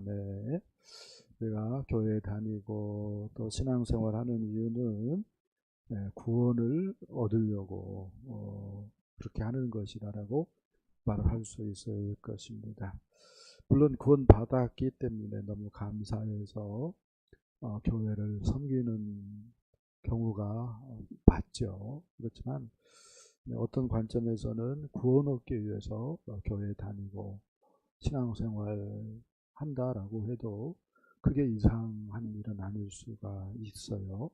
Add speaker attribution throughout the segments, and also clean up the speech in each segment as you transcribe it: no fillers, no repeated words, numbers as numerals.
Speaker 1: 다음에 내가 교회 다니고 또 신앙생활 하는 이유는 구원을 얻으려고 그렇게 하는 것이라고 말을 할 수 있을 것입니다. 물론 구원 받았기 때문에 너무 감사해서 교회를 섬기는 경우가 많죠. 그렇지만 어떤 관점에서는 구원 얻기 위해서 교회 다니고 신앙생활 한다라고 해도 그게 이상한 일은 아닐 수가 있어요.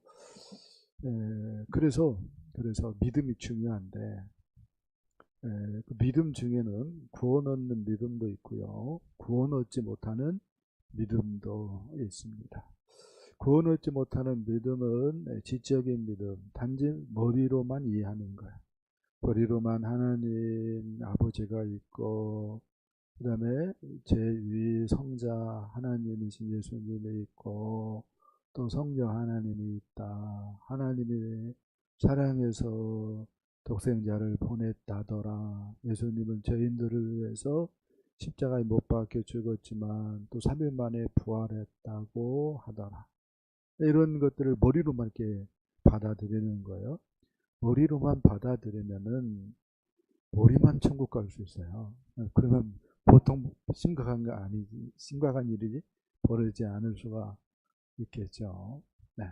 Speaker 1: 그래서 믿음이 중요한데 그 믿음 중에는 구원 얻는 믿음도 있고요. 구원 얻지 못하는 믿음도 있습니다. 구원 얻지 못하는 믿음은 지적인 믿음, 단지 머리로만 이해하는 거예요. 머리로만 하나님 아버지가 있고 그 다음에 제2 성자 하나님이신 예수님이 있고 또 성령 하나님이 있다. 하나님이 사랑해서 독생자를 보냈다더라. 예수님은 죄인들을 위해서 십자가에 못 박혀 죽었지만 또 3일 만에 부활했다고 하더라. 이런 것들을 머리로만 이렇게 받아들이는 거예요. 머리로만 받아들이면은 머리만 천국 갈 수 있어요. 그러면 보통 심각한 일이 벌어지지 않을 수가 있겠죠. 네.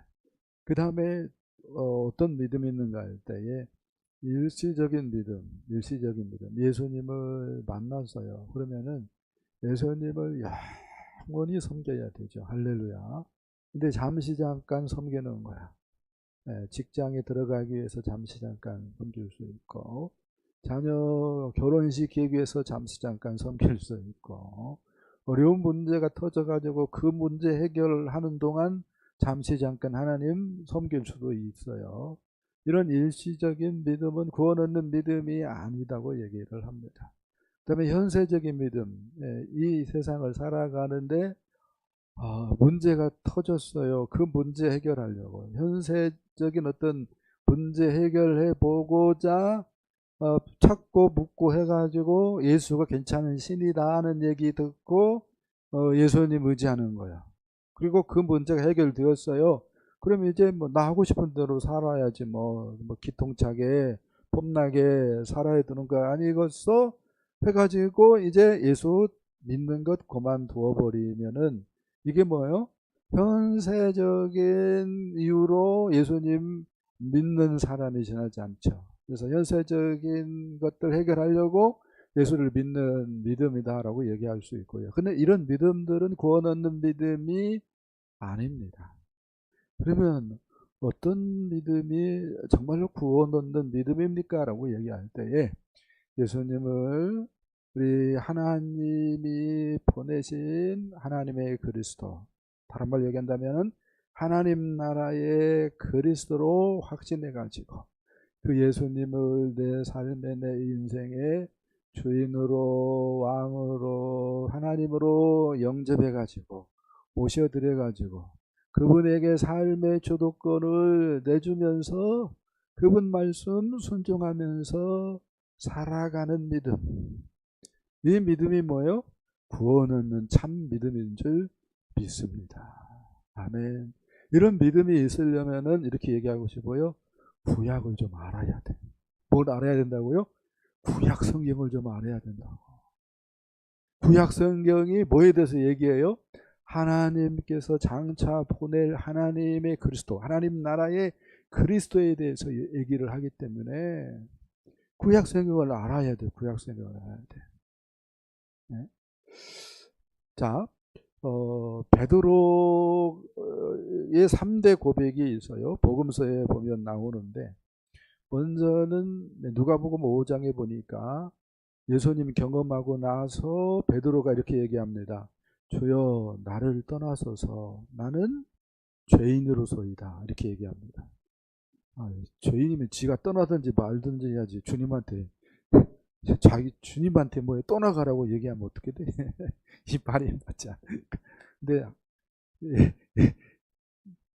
Speaker 1: 그 다음에 어떤 믿음이 있는가 할 때에 일시적인 믿음. 예수님을 만났어요. 그러면은 예수님을 영원히 섬겨야 되죠. 할렐루야. 근데 잠시 잠깐 섬기는 거야. 직장에 들어가기 위해서 잠시 잠깐 섬길 수 있고, 자녀 결혼식 계기 위해서 잠시 잠깐 섬길 수 있고, 어려운 문제가 터져가지고 그 문제 해결하는 동안 잠시 잠깐 하나님 섬길 수도 있어요. 이런 일시적인 믿음은 구원 얻는 믿음이 아니다고 얘기를 합니다. 그 다음에 현세적인 믿음, 이 세상을 살아가는데 문제가 터졌어요. 그 문제 해결하려고 현세적인 어떤 문제 해결해 보고자 찾고 묻고 해가지고 예수가 괜찮은 신이다 하는 얘기 듣고 예수님 의지하는 거야. 그리고 그 문제가 해결되었어요. 그럼 이제 뭐 나 하고 싶은 대로 살아야지 뭐 기통차게 폼나게 살아야 되는 거 아니겠어? 해가지고 이제 예수 믿는 것 그만두어 버리면은 이게 뭐예요? 현세적인 이유로 예수님 믿는 사람이 지나지 않죠. 그래서 현세적인 것들 해결하려고 예수를 믿는 믿음이다라고 얘기할 수 있고요. 근데 이런 믿음들은 구원 얻는 믿음이 아닙니다. 그러면 어떤 믿음이 정말로 구원 얻는 믿음입니까? 라고 얘기할 때에 예수님을 우리 하나님이 보내신 하나님의 그리스도, 다른 말 얘기한다면 하나님 나라의 그리스도로 확신해 가지고 그 예수님을 내 삶의 내 인생의 주인으로 왕으로 하나님으로 영접해 가지고 모셔드려 가지고 그분에게 삶의 주도권을 내주면서 그분 말씀 순종하면서 살아가는 믿음. 이 믿음이 뭐예요? 구원 얻는 참 믿음인 줄 믿습니다. 아멘. 이런 믿음이 있으려면은 이렇게 얘기하고 싶어요. 구약을 좀 알아야 돼. 뭘 알아야 된다고요? 구약 성경을 좀 알아야 된다고. 구약 성경이 뭐에 대해서 얘기해요? 하나님께서 장차 보낼 하나님의 그리스도, 하나님 나라의 그리스도에 대해서 얘기를 하기 때문에 구약 성경을 알아야 돼. 구약 성경을 알아야 돼. 네? 자, 베드로의 3대 고백이 있어요. 복음서에 보면 나오는데, 먼저는 누가복음 5장에 보니까 예수님 경험하고 나서 베드로가 이렇게 얘기합니다. 주여 나를 떠나소서 나는 죄인으로소이다. 이렇게 얘기합니다. 죄인이면 지가 떠나든지 말든지 해야지 주님한테 자기 주님한테 뭐 떠나가라고 얘기하면 어떻게 돼? 이 말이 맞지 않을까? 근데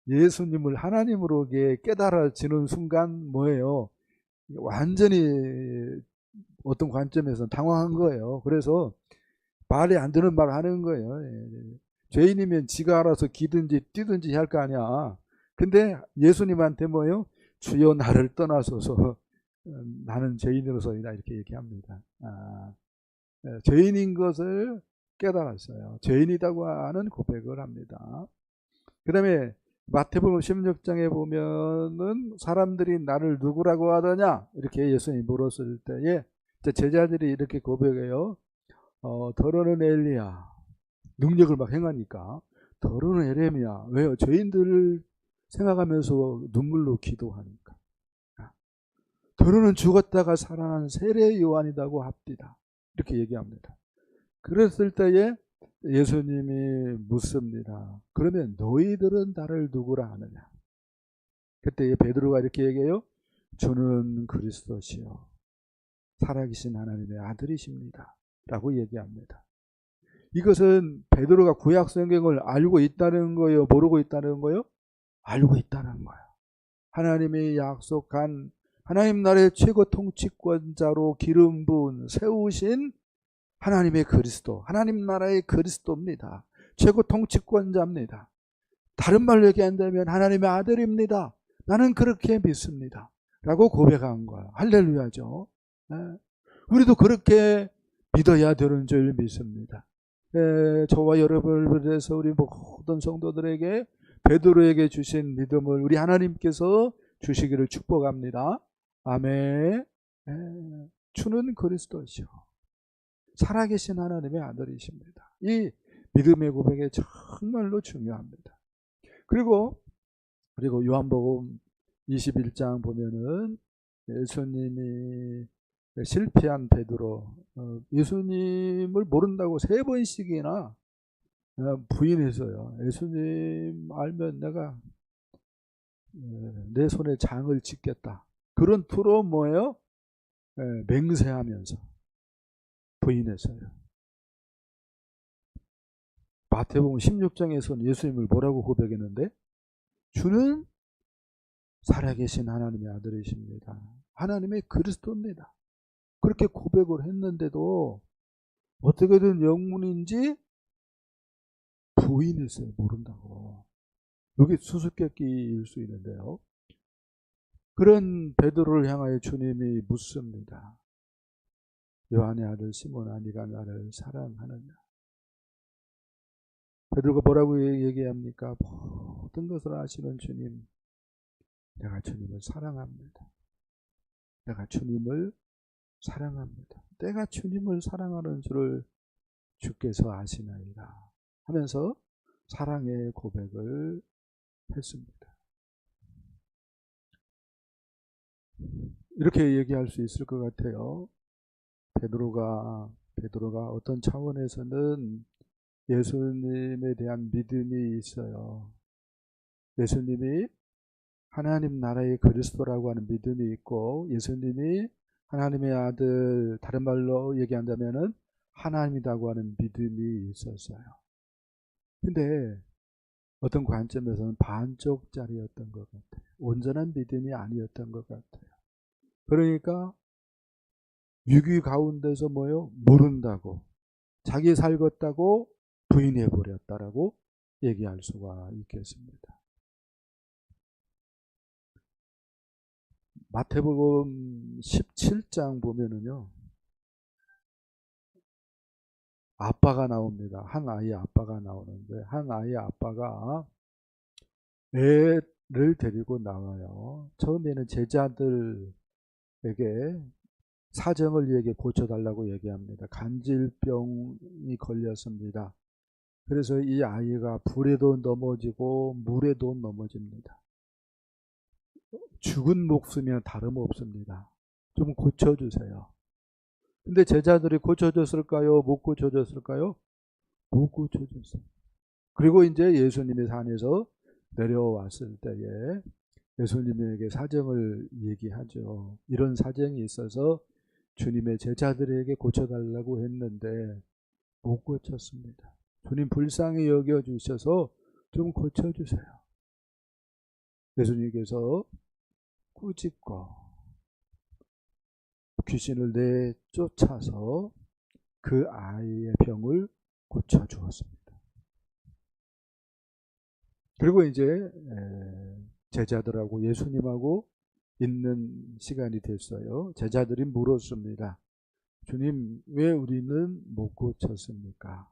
Speaker 1: 예수님을 하나님으로 깨달아지는 순간 뭐예요? 완전히 어떤 관점에서 당황한 거예요. 그래서 말이 안 되는 말을 하는 거예요. 죄인이면 지가 알아서 기든지 뛰든지 할 거 아니야. 근데 예수님한테 뭐예요? 주여 나를 떠나소서 나는 죄인으로서이다 이렇게 얘기합니다. 죄인인 것을 깨달았어요. 죄인이라고 하는 고백을 합니다. 그 다음에 마태복음 16장에 보면은 사람들이 나를 누구라고 하더냐 이렇게 예수님이 물었을 때에 제자들이 이렇게 고백해요. 더러는 엘리야. 능력을 막 행하니까 더러는 에레미야. 왜요? 죄인들을 생각하면서 눈물로 기도하니까. 더러는 죽었다가 살아난 세례 요한이라고 합디다. 이렇게 얘기합니다. 그랬을 때에 예수님이 묻습니다. 그러면 너희들은 나를 누구라 하느냐? 그때 베드로가 이렇게 얘기해요. 주는 그리스도시요 살아계신 하나님의 아들이십니다. 라고 얘기합니다. 이것은 베드로가 구약 성경을 알고 있다는 거예요? 모르고 있다는 거예요? 알고 있다는 거예요. 하나님이 약속한 하나님 나라의 최고 통치권자로 기름 부은 세우신 하나님의 그리스도, 하나님 나라의 그리스도입니다. 최고 통치권자입니다. 다른 말로 얘기한다면 하나님의 아들입니다. 나는 그렇게 믿습니다. 라고 고백한 거예요. 할렐루야죠. 우리도 그렇게 믿어야 되는 줄 믿습니다. 저와 여러분을 위해서 우리 모든 성도들에게 베드로에게 주신 믿음을 우리 하나님께서 주시기를 축복합니다. 아멘. 주는 그리스도시요 살아계신 하나님의 아들이십니다. 이 믿음의 고백이 정말로 중요합니다. 그리고 요한복음 21장 보면은 예수님이 실패한 베드로, 예수님을 모른다고 3번씩이나 부인했어요. 예수님 알면 내가 내 손에 장을 짓겠다. 그런 투로 뭐예요? 맹세하면서 부인했어요. 마태복음 16장에서는 예수님을 뭐라고 고백했는데 주는 살아계신 하나님의 아들이십니다. 하나님의 그리스도입니다. 그렇게 고백을 했는데도 어떻게든 영문인지 부인했어요. 모른다고. 여기 수수께끼일 수 있는데요. 그런 베드로를 향하여 주님이 묻습니다. 요한의 아들 시몬아 네가 나를 사랑하느냐. 베드로가 뭐라고 얘기합니까? 모든 것을 아시는 주님, 내가 주님을 사랑합니다. 내가 주님을 사랑합니다. 내가 주님을 사랑하는 줄을 주께서 아시나이다 하면서 사랑의 고백을 했습니다. 이렇게 얘기할 수 있을 것 같아요. 베드로가 어떤 차원에서는 예수님에 대한 믿음이 있어요. 예수님이 하나님 나라의 그리스도라고 하는 믿음이 있고 예수님이 하나님의 아들, 다른 말로 얘기한다면은 하나님이라고 하는 믿음이 있었어요. 근데 어떤 관점에서는 반쪽짜리였던 것 같아요. 온전한 믿음이 아니었던 것 같아요. 그러니까 위기 가운데서 뭐요? 모른다고 자기 살겄다고 부인해 버렸다라고 얘기할 수가 있겠습니다. 마태복음 17장 보면은요. 아빠가 나옵니다. 한 아이의 아빠가 나오는데 한 아이의 아빠가 애를 데리고 나와요. 처음에는 제자들에게 사정을 얘기해 고쳐달라고 얘기합니다. 간질병이 걸렸습니다. 그래서 이 아이가 불에도 넘어지고 물에도 넘어집니다. 죽은 목숨이나 다름없습니다. 좀 고쳐주세요. 근데 제자들이 고쳐줬을까요? 못 고쳐줬을까요? 못 고쳐줬어요. 그리고 이제 예수님이 산에서 내려왔을 때에 예수님에게 사정을 얘기하죠. 이런 사정이 있어서 주님의 제자들에게 고쳐달라고 했는데 못 고쳤습니다. 주님 불쌍히 여겨주셔서 좀 고쳐주세요. 예수님께서 꾸짖고 귀신을 내쫓아서 그 아이의 병을 고쳐주었습니다. 그리고 이제 제자들하고 예수님하고 있는 시간이 됐어요. 제자들이 물었습니다. 주님, 왜 우리는 못 고쳤습니까?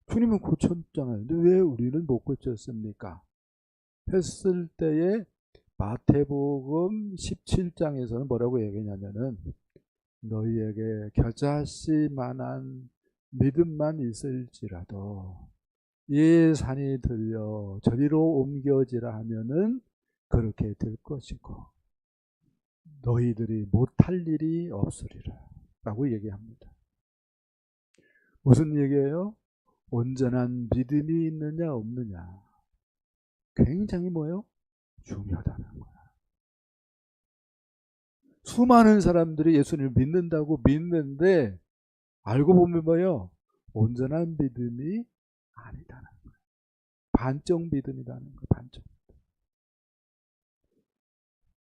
Speaker 1: 주님은 고쳤잖아요. 근데 왜 우리는 못 고쳤습니까? 했을 때에 마태복음 17장에서는 뭐라고 얘기하냐면은 너희에게 겨자씨만한 믿음만 있을지라도 이 산이 들려 저리로 옮겨지라 하면은 그렇게 될 것이고 너희들이 못할 일이 없으리라 라고 얘기합니다. 무슨 얘기예요? 온전한 믿음이 있느냐 없느냐 굉장히 뭐예요? 중요하다는 거예요. 수많은 사람들이 예수님을 믿는다고 믿는데 알고 보면 뭐예요? 온전한 믿음이 아니다는 거예요. 반쪽 믿음이라는 거예요. 반쪽.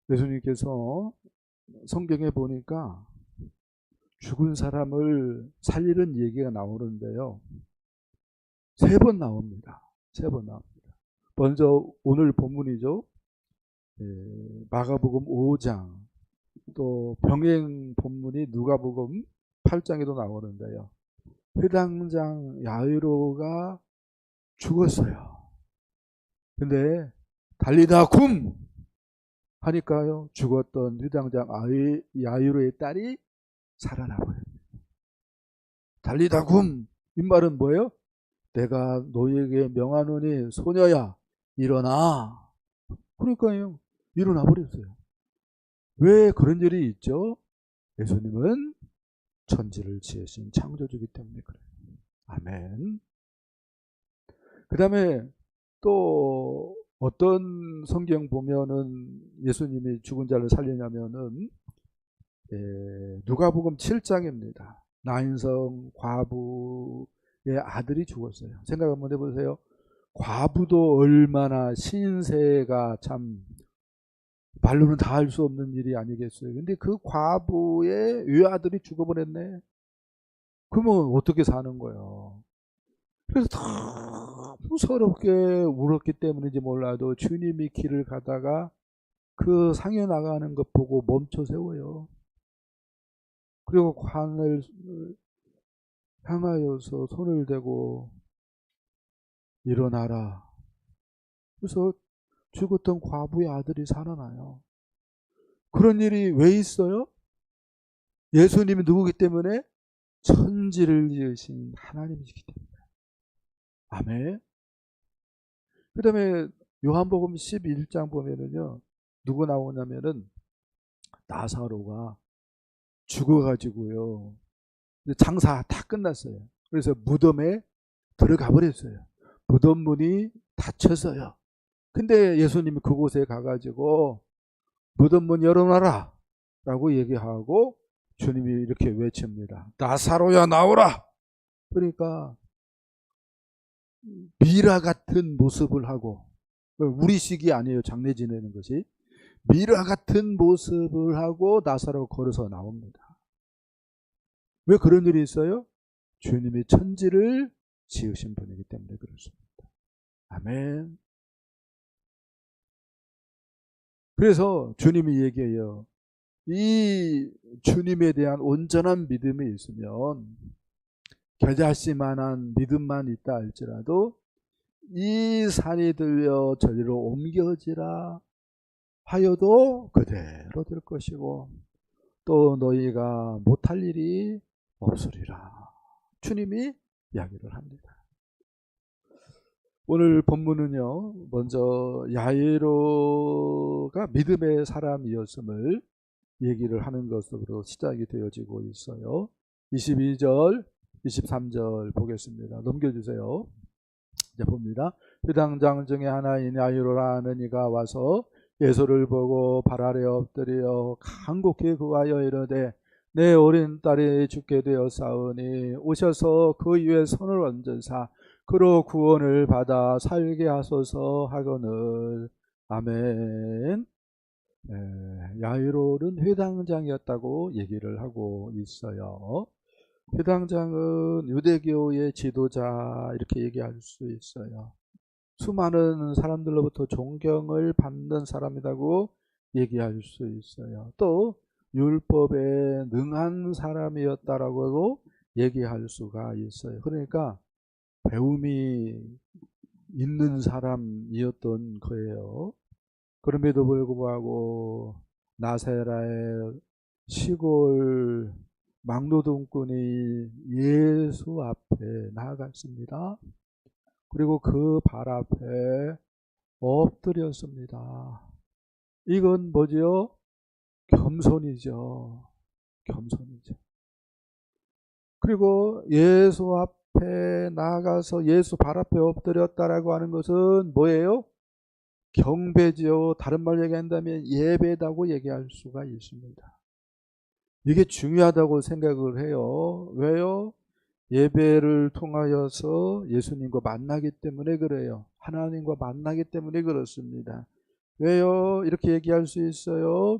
Speaker 1: 예수님께서 성경에 보니까 죽은 사람을 살리는 얘기가 나오는데요. 3번 나옵니다. 3번 나옵니다. 먼저 오늘 본문이죠. 마가복음 5장, 또 병행 본문이 누가복음 8장에도 나오는데요. 회당장 야이로가 죽었어요. 근데 달리다 굼 하니까요. 죽었던 회당장 야이로의 딸이 살아나 버립니다. 달리다 굼 이 말은 뭐예요? 내가 너에게 명하노니 소녀야 일어나. 그러니까요. 일어나 버렸어요. 왜 그런 일이 있죠? 예수님은 천지를 지으신 창조주기 때문에 그래요. 아멘. 그 다음에 또 어떤 성경 보면은 예수님이 죽은 자를 살리냐면은 누가복음 7장입니다. 나인성 과부의 아들이 죽었어요. 생각 한번 해보세요. 과부도 얼마나 신세가 참 말로는 다 할 수 없는 일이 아니겠어요. 근데 그 과부의 외아들이 죽어버렸네. 그러면 어떻게 사는 거예요? 그래서 너무 서럽게 울었기 때문인지 몰라도 주님이 길을 가다가 그 상해 나가는 것 보고 멈춰 세워요. 그리고 관을 향하여서 손을 대고 일어나라. 그래서 죽었던 과부의 아들이 살아나요. 그런 일이 왜 있어요? 예수님이 누구기 때문에? 천지를 지으신 하나님이시기 때문에. 아멘. 그 다음에 요한복음 11장 보면은요, 누구 나오냐면은 나사로가 죽어가지고요, 장사 다 끝났어요. 그래서 무덤에 들어가 버렸어요. 무덤 문이 닫혔어요. 근데 예수님이 그곳에 가가지고 무덤 문 열어놔라 라고 얘기하고 주님이 이렇게 외칩니다. 나사로야 나오라. 그러니까 미라 같은 모습을 하고, 우리식이 아니에요. 장례 지내는 것이. 미라 같은 모습을 하고 나사로가 걸어서 나옵니다. 왜 그런 일이 있어요? 주님이 천지를 지으신 분이기 때문에 그렇습니다. 아멘. 그래서 주님이 얘기해요. 이 주님에 대한 온전한 믿음이 있으면 겨자씨만한 믿음만 있다 할지라도 이 산이 들려 저리로 옮겨지라 하여도 그대로 될 것이고 또 너희가 못할 일이 없으리라. 주님이 이야기를 합니다. 오늘 본문은요, 먼저 야이로가 믿음의 사람이었음을 얘기를 하는 것으로 시작이 되어지고 있어요. 22절, 23절 보겠습니다. 넘겨주세요. 이제 봅니다. 회당장 중에 하나인 야이로라는 이가 와서 예수를 보고 발 아래 엎드려 간곡히 구하여 이르되 내 어린 딸이 죽게 되었사오니 오셔서 그 위에 손을 얹으사 그로 구원을 받아 살게 하소서 하거늘. 아멘. 야이로는 회당장이었다고 얘기를 하고 있어요. 회당장은 유대교의 지도자 이렇게 얘기할 수 있어요. 수많은 사람들로부터 존경을 받는 사람이라고 얘기할 수 있어요. 또 율법에 능한 사람이었다라고도 얘기할 수가 있어요. 그러니까 배움이 있는 사람이었던 거예요. 그럼에도 불구하고 나세라의 시골 막노동꾼이 예수 앞에 나아갔습니다. 그리고 그 발 앞에 엎드렸습니다. 이건 뭐지요? 겸손이죠. 겸손이죠. 그리고 예수 앞에 나가서 예수 발 앞에 엎드렸다라고 하는 것은 뭐예요? 경배죠. 다른 말로 얘기한다면 예배다고 얘기할 수가 있습니다. 이게 중요하다고 생각을 해요. 왜요? 예배를 통하여서 예수님과 만나기 때문에 그래요. 하나님과 만나기 때문에 그렇습니다. 왜요? 이렇게 얘기할 수 있어요.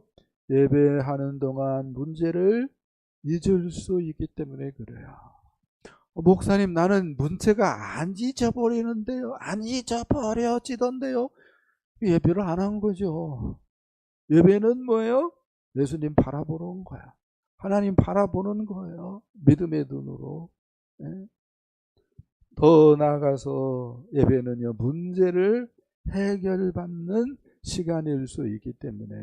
Speaker 1: 예배하는 동안 문제를 잊을 수 있기 때문에 그래요. 목사님, 나는 문제가 안 잊어버리는데요. 안 잊어버려지던데요. 예배를 안 한 거죠. 예배는 뭐예요? 예수님 바라보는 거야. 하나님 바라보는 거예요. 믿음의 눈으로. 예? 더 나아가서 예배는요, 문제를 해결받는 시간일 수 있기 때문에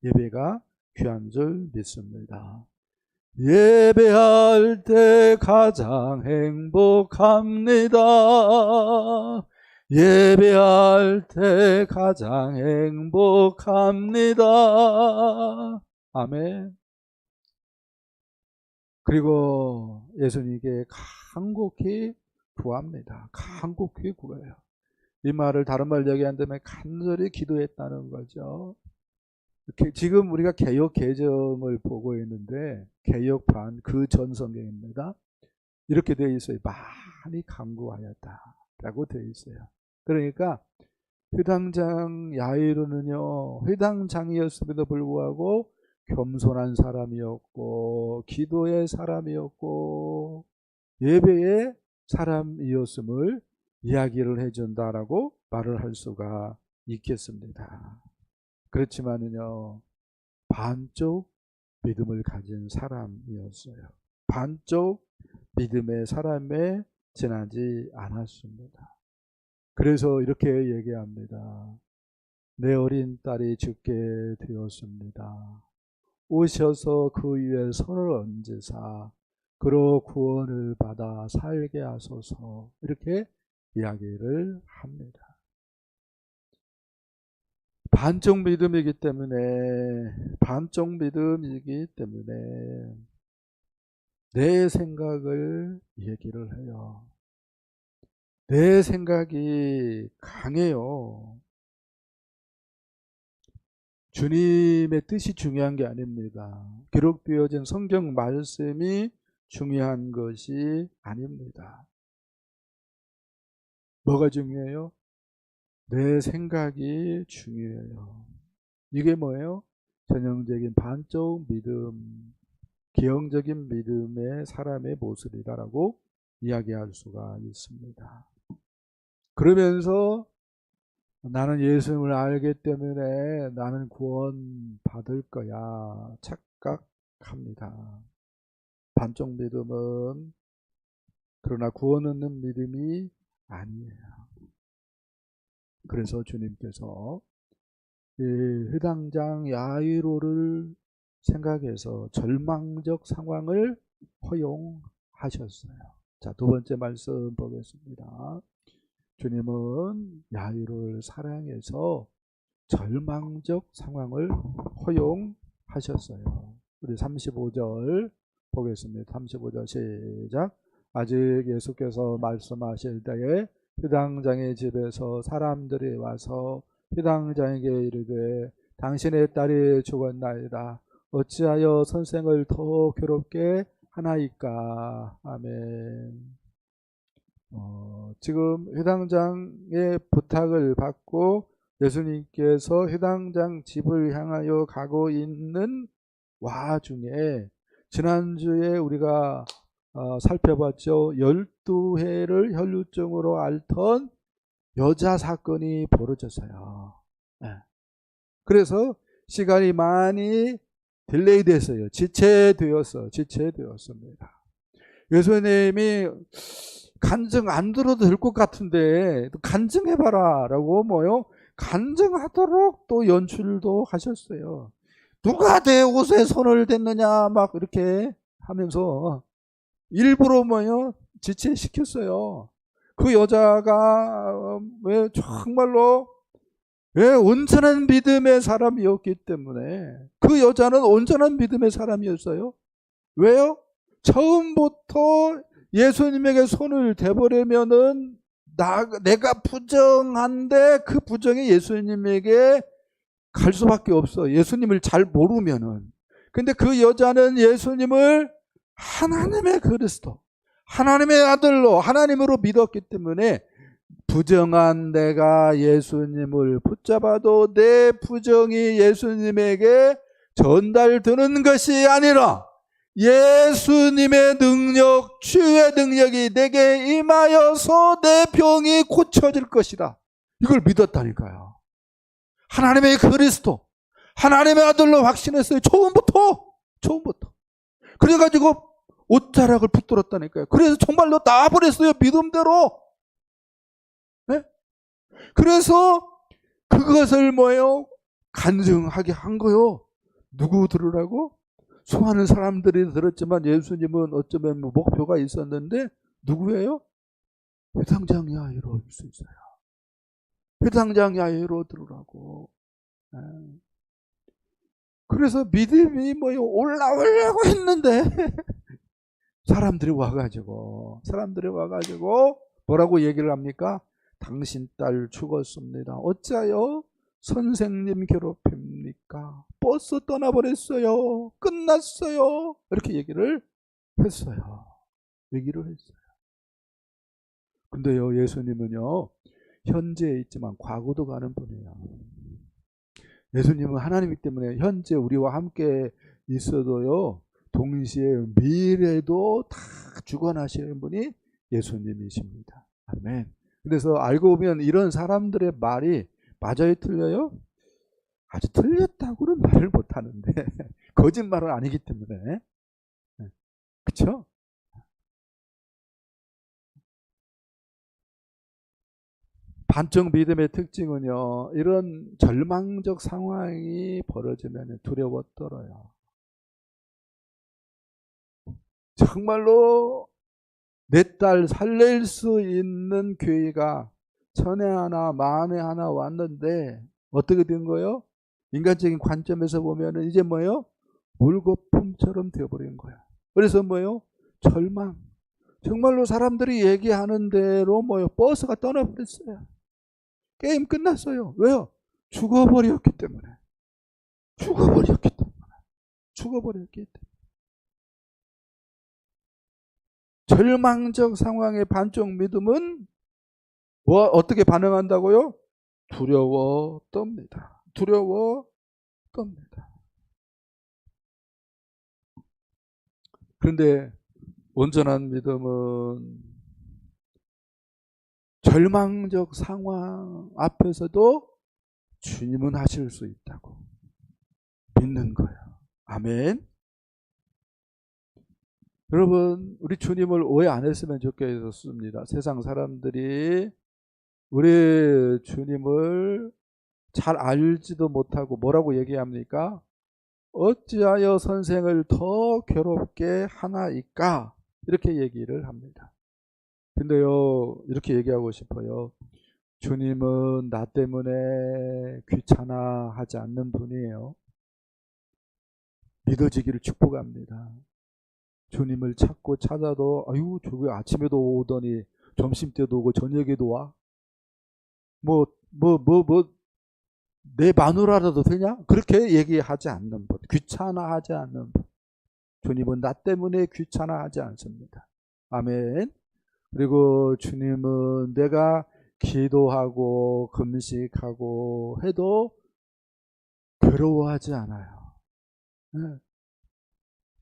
Speaker 1: 예배가 귀한 줄 믿습니다. 예배할 때 가장 행복합니다. 예배할 때 가장 행복합니다. 아멘. 그리고 예수님께 간곡히 구합니다. 간곡히 구해요. 이 말을 다른 말 얘기한다면 간절히 기도했다는 거죠. 지금 우리가 개역 개정을 보고 있는데 개역판 그 전 성경입니다. 이렇게 되어 있어요. 많이 간구하였다라고 되어 있어요. 그러니까 회당장 야이로는요, 회당장이었음에도 불구하고 겸손한 사람이었고 기도의 사람이었고 예배의 사람이었음을 이야기를 해준다라고 말을 할 수가 있겠습니다. 그렇지만은요, 반쪽 믿음을 가진 사람이었어요. 반쪽 믿음의 사람에 지나지 않았습니다. 그래서 이렇게 얘기합니다. 내 어린 딸이 죽게 되었습니다. 오셔서 그 위에 손을 얹으사 그로 구원을 받아 살게 하소서. 이렇게 이야기를 합니다. 반쪽 믿음이기 때문에 내 생각을 얘기를 해요. 내 생각이 강해요. 주님의 뜻이 중요한 게 아닙니다. 기록되어진 성경 말씀이 중요한 것이 아닙니다. 뭐가 중요해요? 내 생각이 중요해요. 이게 뭐예요? 전형적인 반쪽 믿음, 기형적인 믿음의 사람의 모습이다라고 이야기할 수가 있습니다. 그러면서 나는 예수님을 알기 때문에 나는 구원 받을 거야 착각합니다. 반쪽 믿음은 그러나 구원 얻는 믿음이 아니에요. 그래서 주님께서 이 회당장 야이로를 생각해서 절망적 상황을 허용하셨어요. 자, 두 번째 말씀 보겠습니다. 주님은 야이로를 사랑해서 절망적 상황을 허용하셨어요. 우리 35절 보겠습니다. 35절 시작. 아직 예수께서 말씀하실 때에 회당장의 집에서 사람들이 와서 회당장에게 이르되 당신의 딸이 죽었나이다. 어찌하여 선생을 더 괴롭게 하나이까. 아멘. 지금 회당장의 부탁을 받고 예수님께서 회당장 집을 향하여 가고 있는 와중에 지난주에 우리가 살펴봤죠. 12해를 혈루증으로 앓던 여자 사건이 벌어졌어요. 네. 그래서 시간이 많이 딜레이 됐어요. 지체되었습니다. 예수님이 간증 안 들어도 될 것 같은데 간증해봐라 라고 간증하도록 또 연출도 하셨어요. 누가 내 옷에 손을 댔느냐 막 이렇게 하면서 일부러 지체시켰어요. 그 여자가 왜 정말로 온전한 믿음의 사람이었기 때문에 그 여자는 온전한 믿음의 사람이었어요. 왜요? 처음부터 예수님에게 손을 대버리면은 내가 부정한데 그 부정이 예수님에게 갈 수밖에 없어. 예수님을 잘 모르면은. 근데 그 여자는 예수님을 하나님의 그리스도, 하나님의 아들로, 하나님으로 믿었기 때문에 부정한 내가 예수님을 붙잡아도 내 부정이 예수님에게 전달되는 것이 아니라 예수님의 능력, 치유의 능력이 내게 임하여서 내 병이 고쳐질 것이다. 이걸 믿었다니까요. 하나님의 그리스도, 하나님의 아들로 확신했어요. 처음부터. 그래가지고 옷자락을 붙들었다니까요. 그래서 정말로 나와버렸어요. 믿음대로. 네? 그래서 그것을 간증하게 한 거요. 누구 들으라고? 수많은 사람들이 들었지만 예수님은 어쩌면 목표가 있었는데 누구예요? 회당장 야이로일 수 있어요. 회당장 야이로 들으라고. 그래서 믿음이 올라오려고 했는데 사람들이 와가지고 뭐라고 얘기를 합니까? 당신 딸 죽었습니다. 어찌하여 선생님 괴롭힙니까? 버스 떠나버렸어요. 끝났어요. 이렇게 얘기를 했어요. 근데요, 예수님은요, 현재에 있지만 과거도 가는 분이에요. 예수님은 하나님이기 때문에 현재 우리와 함께 있어도요, 동시에 미래도 다 주관하시는 분이 예수님이십니다. 아멘. 그래서 알고 보면 이런 사람들의 말이 맞아요, 틀려요? 아주 틀렸다고는 말을 못하는데 거짓말은 아니기 때문에. 그렇죠? 반쪽 믿음의 특징은요, 이런 절망적 상황이 벌어지면 두려워 떨어요. 정말로 내 딸 살릴 수 있는 기회가 천에 하나 만에 하나 왔는데 어떻게 된 거예요? 인간적인 관점에서 보면 이제 물거품처럼 되어버린 거야. 그래서 절망. 정말로 사람들이 얘기하는 대로 버스가 떠나버렸어요. 게임 끝났어요. 왜요? 죽어버렸기 때문에. 절망적 상황의 반쪽 믿음은 어떻게 반응한다고요? 두려워 떱니다. 그런데 온전한 믿음은 절망적 상황 앞에서도 주님은 하실 수 있다고 믿는 거예요. 아멘. 여러분, 우리 주님을 오해 안 했으면 좋겠습니다. 세상 사람들이 우리 주님을 잘 알지도 못하고 뭐라고 얘기합니까? 어찌하여 선생을 더 괴롭게 하나이까? 이렇게 얘기를 합니다. 근데요, 이렇게 얘기하고 싶어요. 주님은 나 때문에 귀찮아하지 않는 분이에요. 믿어지기를 축복합니다. 주님을 찾아도 저기 아침에도 오더니 점심때도 오고 저녁에도 와? 내 마누라라도 되냐? 그렇게 얘기하지 않는 분, 귀찮아하지 않는 분. 주님은 나 때문에 귀찮아하지 않습니다. 아멘. 그리고 주님은 내가 기도하고 금식하고 해도 괴로워하지 않아요.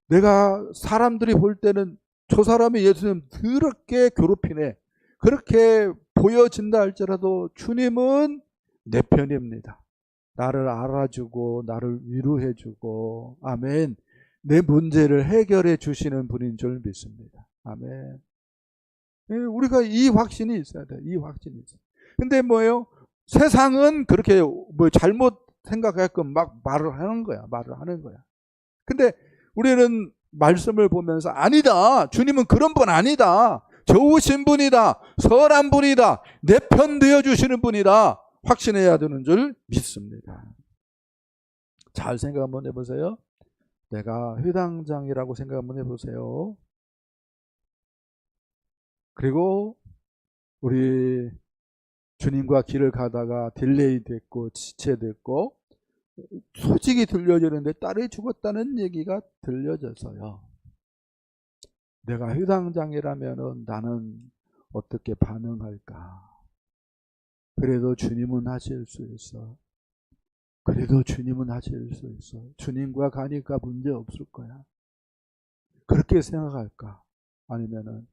Speaker 1: 내가 사람들이 볼 때는 저 사람이 예수님 더럽게 괴롭히네. 그렇게 보여진다 할지라도 주님은 내 편입니다. 나를 알아주고 나를 위로해주고, 아멘, 내 문제를 해결해 주시는 분인 줄 믿습니다. 아멘. 우리가 이 확신이 있어야 돼요. 이 확신이 있어요. 근데 뭐예요? 세상은 그렇게 뭐 잘못 생각하게끔 막 말을 하는 거야. 근데 우리는 말씀을 보면서 아니다. 주님은 그런 분 아니다. 좋으신 분이다. 선한 분이다. 내 편 되어 주시는 분이다. 확신해야 되는 줄 믿습니다. 잘 생각 한번 해보세요. 내가 회당장이라고 생각 한번 해보세요. 그리고 우리 주님과 길을 가다가 딜레이 됐고 지체됐고 소식이 들려지는데 딸이 죽었다는 얘기가 들려져서요. 내가 회당장이라면 나는 어떻게 반응할까? 그래도 주님은 하실 수 있어. 주님과 가니까 문제 없을 거야. 그렇게 생각할까? 아니면은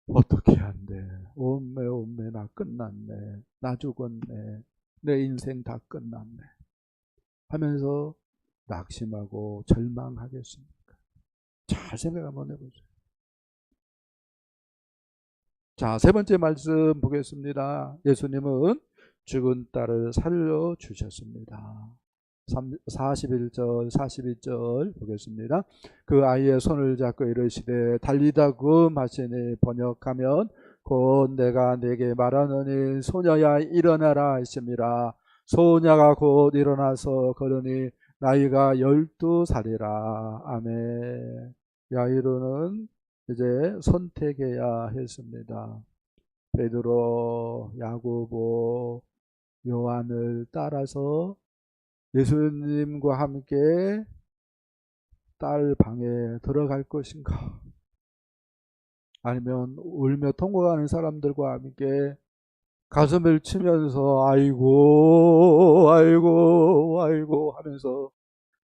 Speaker 1: 어떻게 안 돼? 옴매 나 끝났네. 나 죽었네. 내 인생 다 끝났네. 하면서 낙심하고 절망하겠습니까? 잘 생각 한번 해보세요. 자, 세 번째 말씀 보겠습니다. 예수님은 죽은 딸을 살려주셨습니다. 41절 42절 보겠습니다. 그 아이의 손을 잡고 이르시되 달리다 금 하시니 번역하면 곧 내가 네게 말하노니 소녀야 일어나라 하심이라. 소녀가 곧 일어나서 걸으니 나이가 12살이라. 아멘. 야이로는 이제 선택해야 했습니다. 베드로, 야고보, 요한을 따라서 예수님과 함께 딸 방에 들어갈 것인가? 아니면 울며 통곡하는 사람들과 함께 가슴을 치면서 아이고 하면서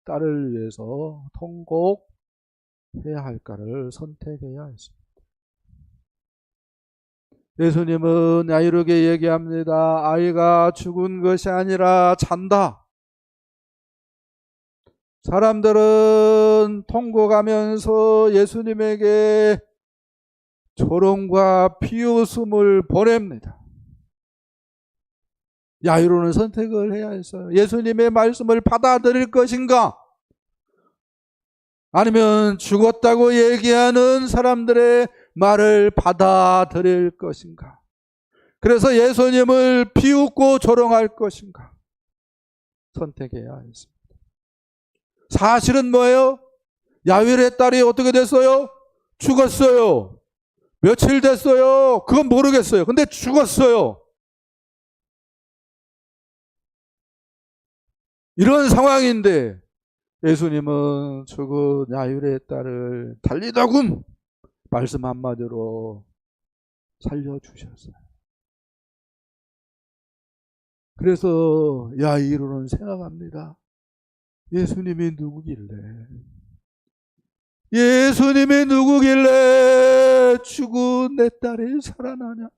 Speaker 1: 딸을 위해서 통곡해야 할까를 선택해야 했습니다. 예수님은 야이로에게 얘기합니다. 아이가 죽은 것이 아니라 잔다. 사람들은 통곡하면서 예수님에게 조롱과 비웃음을 보냅니다. 야이로는 선택을 해야 했어요. 예수님의 말씀을 받아들일 것인가? 아니면 죽었다고 얘기하는 사람들의 말을 받아들일 것인가? 그래서 예수님을 비웃고 조롱할 것인가? 선택해야 했습니다. 사실은 뭐예요? 야일의 딸이 어떻게 됐어요? 죽었어요. 며칠 됐어요? 그건 모르겠어요. 근데 죽었어요. 이런 상황인데 예수님은 죽은 야일의 딸을 달리다군 말씀 한마디로 살려주셨어요. 그래서 야이로는 생각합니다. 예수님이 누구길래 죽은 내 딸이 살아나냐?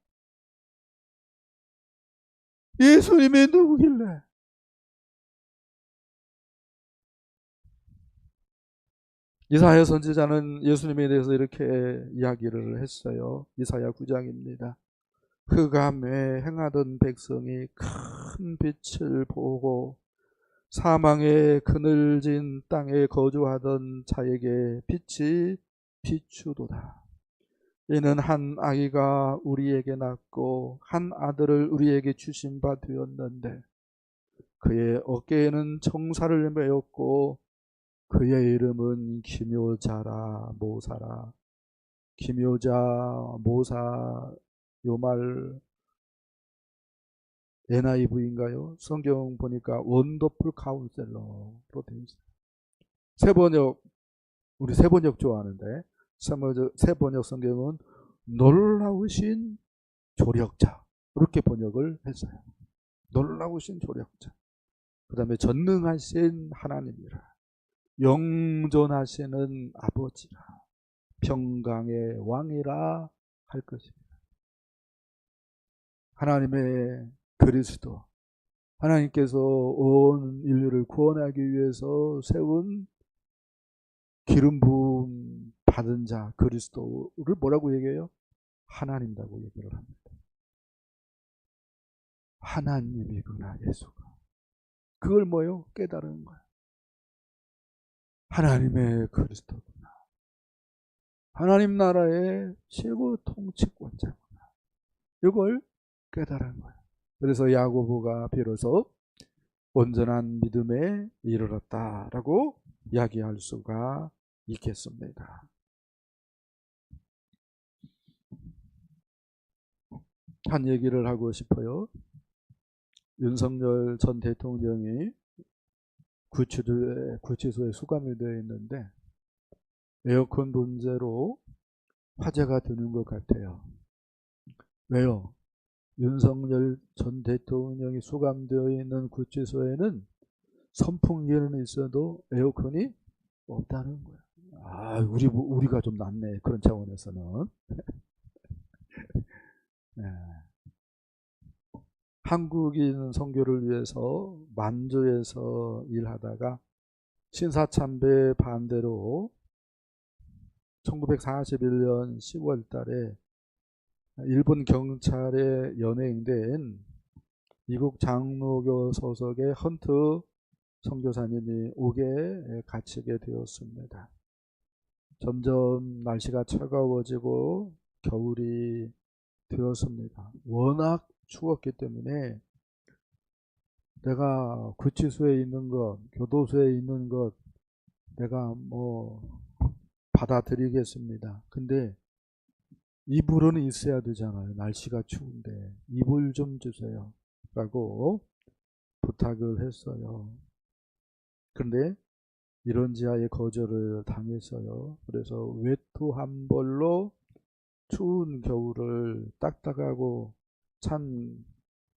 Speaker 1: 예수님이 누구길래? 이사야 선지자는 예수님에 대해서 이렇게 이야기를 했어요. 이사야 9장입니다. 흑암에 행하던 백성이 큰 빛을 보고 사망의 그늘진 땅에 거주하던 자에게 빛이 비추도다. 이는 한 아기가 우리에게 낳고 한 아들을 우리에게 주신 바 되었는데 그의 어깨에는 청사를 메었고 그의 이름은 기묘자라 모사라. 기묘자 모사, 요 말 NIV인가요? 성경 보니까 원더풀 카운셀러로 되어 있어요. 세번역, 우리 세번역 좋아하는데 세번역 성경은 놀라우신 조력자 이렇게 번역을 했어요. 놀라우신 조력자. 그 다음에 전능하신 하나님이라. 영존하시는 아버지라. 평강의 왕이라 할 것입니다. 하나님의 그리스도, 하나님께서 온 인류를 구원하기 위해서 세운 기름 부음 받은 자 그리스도를 뭐라고 얘기해요? 하나님이라고 얘기를 합니다. 하나님이구나 예수가. 그걸 뭐요? 깨달은 거야. 하나님의 그리스도구나. 하나님 나라의 최고 통치권자구나. 이걸 깨달은 거야. 그래서 야고보가 비로소 온전한 믿음에 이르렀다라고 이야기할 수가 있겠습니다. 한 얘기를 하고 싶어요. 윤석열 전 대통령이 구치소에 수감이 되어 있는데 에어컨 문제로 화제가 되는 것 같아요. 왜요? 윤석열 전 대통령이 수감되어 있는 구치소에는 선풍기는 있어도 에어컨이 없다는 거예요. 아, 우리가 좀 낫네. 그런 차원에서는. 네. 한국인 선교를 위해서 만주에서 일하다가 신사참배 반대로 1941년 10월 달에 일본 경찰에 연행된 미국 장로교 소속의 헌트 선교사님이 옥에 갇히게 되었습니다. 점점 날씨가 차가워지고 겨울이 되었습니다. 워낙 추웠기 때문에 내가 구치소에 있는 것, 교도소에 있는 것 내가 뭐 받아들이겠습니다. 근데 이불은 있어야 되잖아요. 날씨가 추운데 이불 좀 주세요 라고 부탁을 했어요. 그런데 이런 지하에 거절을 당했어요. 그래서 외투 한 벌로 추운 겨울을 딱딱하고 찬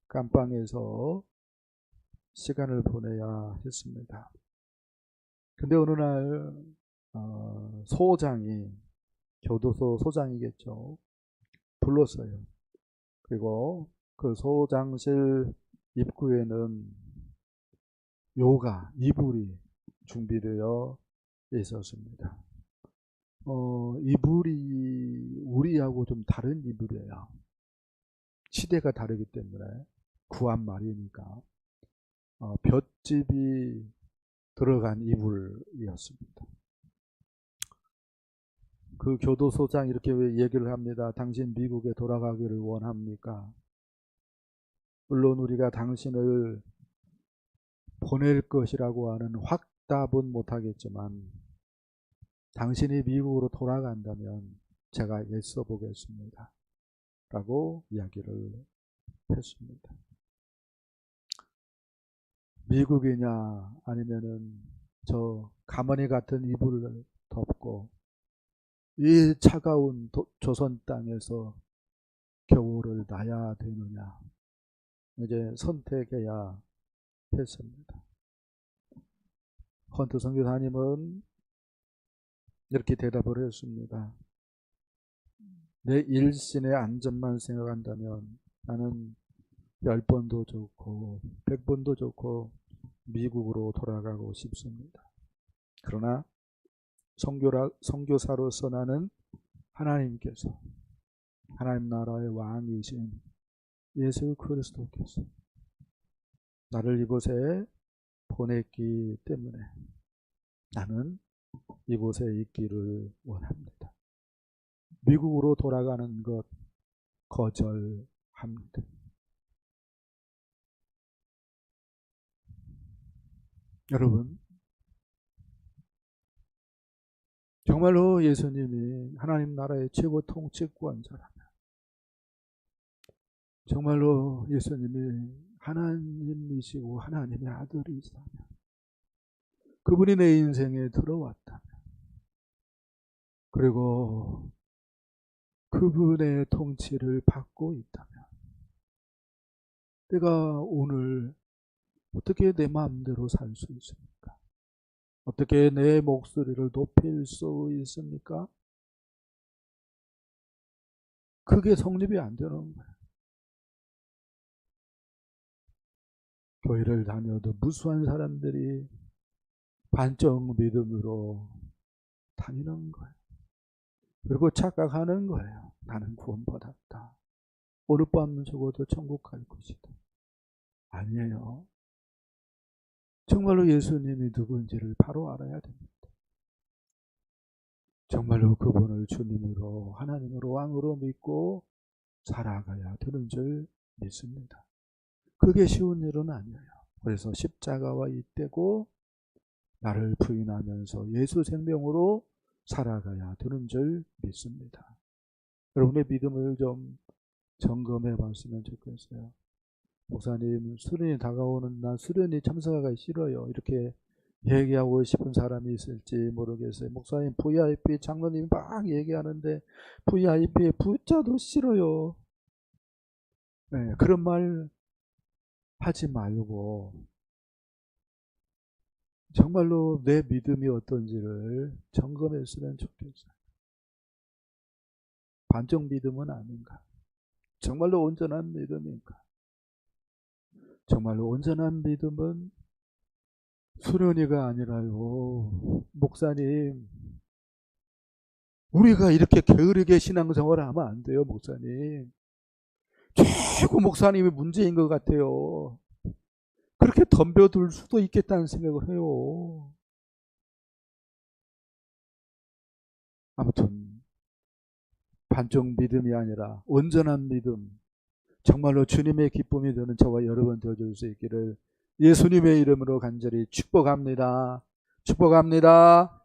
Speaker 1: 감방에서 시간을 보내야 했습니다. 근데 어느 날 소장이, 교도소 소장이겠죠, 불렀어요. 그리고 그 소장실 입구에는 요가, 이불이 준비되어 있었습니다. 이불이 우리하고 좀 다른 이불이에요. 시대가 다르기 때문에 구한 말이니까 볏짚이 들어간 이불이었습니다. 그 교도소장 이렇게 왜 얘기를 합니다. 당신 미국에 돌아가기를 원합니까? 물론 우리가 당신을 보낼 것이라고 하는 확답은 못하겠지만 당신이 미국으로 돌아간다면 제가 애써 보겠습니다 라고 이야기를 했습니다. 미국이냐 아니면은 저 가만히 같은 이불을 덮고 이 차가운 조선 땅에서 겨울을 나야 되느냐, 이제 선택해야 했습니다. 헌트 선교사님은 이렇게 대답을 했습니다. 내 일신의 안전만 생각한다면 나는 10번도 좋고 100번도 좋고 미국으로 돌아가고 싶습니다. 그러나 선교사로서 나는 하나님께서, 하나님 나라의 왕이신 예수 그리스도께서 나를 이곳에 보냈기 때문에 나는 이곳에 있기를 원합니다. 미국으로 돌아가는 것 거절합니다. 여러분, 정말로 예수님이 하나님 나라의 최고 통치권자라면, 정말로 예수님이 하나님이시고 하나님의 아들이시다면, 그분이 내 인생에 들어왔다면, 그리고 그분의 통치를 받고 있다면, 내가 오늘 어떻게 내 마음대로 살 수 있습니까? 어떻게 내 목소리를 높일 수 있습니까? 그게 성립이 안 되는 거예요. 교회를 다녀도 무수한 사람들이 반쪽 믿음으로 다니는 거예요. 그리고 착각하는 거예요. 나는 구원받았다. 오늘 밤 죽어도 천국 갈 것이다. 아니에요. 정말로 예수님이 누군지를 바로 알아야 됩니다. 정말로 그분을 주님으로, 하나님으로, 왕으로 믿고 살아가야 되는 줄 믿습니다. 그게 쉬운 일은 아니에요. 그래서 십자가와 잇대고 나를 부인하면서 예수 생명으로 살아가야 되는 줄 믿습니다. 여러분의 믿음을 좀 점검해 봤으면 좋겠어요. 목사님, 수련이 다가오는 날 수련이 참석하기 싫어요. 이렇게 얘기하고 싶은 사람이 있을지 모르겠어요. 목사님, VIP 장로님 막 얘기하는데 VIP에 부자도 싫어요. 네, 그런 말 하지 말고 정말로 내 믿음이 어떤지를 점검했으면 좋겠어요. 반쪽 믿음은 아닌가? 정말로 온전한 믿음인가? 정말로 온전한 믿음은 수련이가 아니라요. 목사님, 우리가 이렇게 게으르게 신앙생활을 하면 안 돼요, 목사님. 최고 목사님이 문제인 것 같아요. 그렇게 덤벼들 수도 있겠다는 생각을 해요. 아무튼 반쪽 믿음이 아니라 온전한 믿음, 정말로 주님의 기쁨이 되는 저와 여러분 되어줄 수 있기를 예수님의 이름으로 간절히 축복합니다. 축복합니다.